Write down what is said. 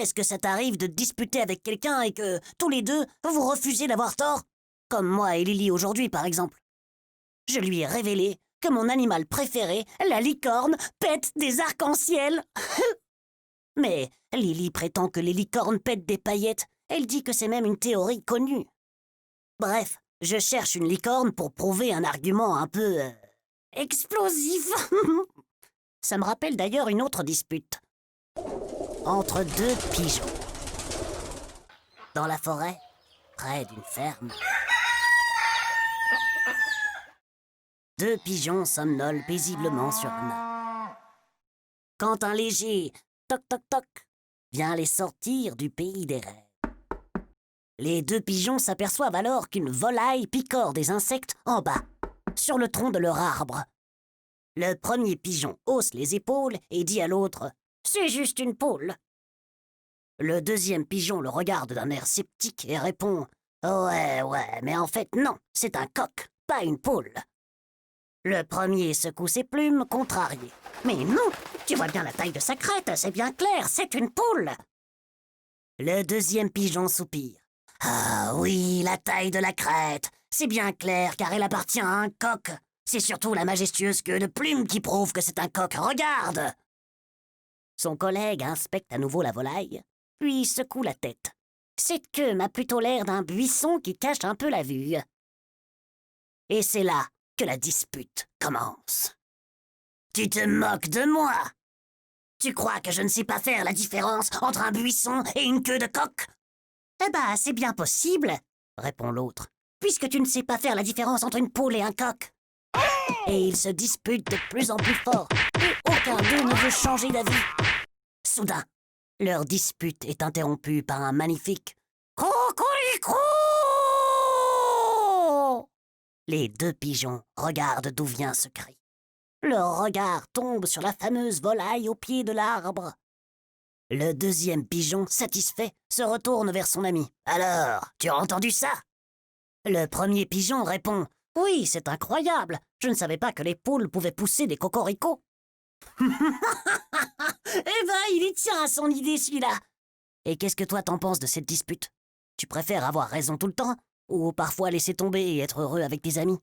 Est-ce que ça t'arrive de te disputer avec quelqu'un et que, tous les deux, vous refusez d'avoir tort? Comme moi et Lily aujourd'hui, par exemple. Je lui ai révélé que mon animal préféré, la licorne, pète des arcs-en-ciel. Mais Lily prétend que les licornes pètent des paillettes. Elle dit que c'est même une théorie connue. Bref, je cherche une licorne pour prouver un argument un peu... explosif. Ça me rappelle d'ailleurs une autre dispute. Entre deux pigeons. Dans la forêt, près d'une ferme. Deux pigeons somnolent paisiblement sur un arbre. Quand un léger toc toc toc vient les sortir du pays des rêves. Les deux pigeons s'aperçoivent alors qu'une volaille picore des insectes en bas, sur le tronc de leur arbre. Le premier pigeon hausse les épaules et dit à l'autre « C'est juste une poule ». Le deuxième pigeon le regarde d'un air sceptique et répond « Ouais, mais en fait non, c'est un coq, pas une poule ». Le premier secoue ses plumes, contrarié. « Mais non, tu vois bien la taille de sa crête, c'est bien clair, c'est une poule !» Le deuxième pigeon soupire. « Ah oui, la taille de la crête, c'est bien clair car elle appartient à un coq. C'est surtout la majestueuse queue de plumes qui prouve que c'est un coq, regarde !» Son collègue inspecte à nouveau la volaille, puis secoue la tête. Cette queue m'a plutôt l'air d'un buisson qui cache un peu la vue. Et c'est là que la dispute commence. « Tu te moques de moi? Tu crois que je ne sais pas faire la différence entre un buisson et une queue de coq? » « Eh ben, c'est bien possible, » répond l'autre, « puisque tu ne sais pas faire la différence entre une poule et un coq. » Et ils se disputent de plus en plus fort, et aucun d'eux ne veut changer d'avis. Soudain, leur dispute est interrompue par un magnifique « Cocorico !» Les deux pigeons regardent d'où vient ce cri. Leur regard tombe sur la fameuse volaille au pied de l'arbre. Le deuxième pigeon, satisfait, se retourne vers son ami. « Alors, tu as entendu ça ?» Le premier pigeon répond « Oui, c'est incroyable. Je ne savais pas que les poules pouvaient pousser des cocoricots. » Eh ben, il y tient à son idée, celui-là. Et qu'est-ce que toi t'en penses de cette dispute? Tu préfères avoir raison tout le temps ou parfois laisser tomber et être heureux avec tes amis?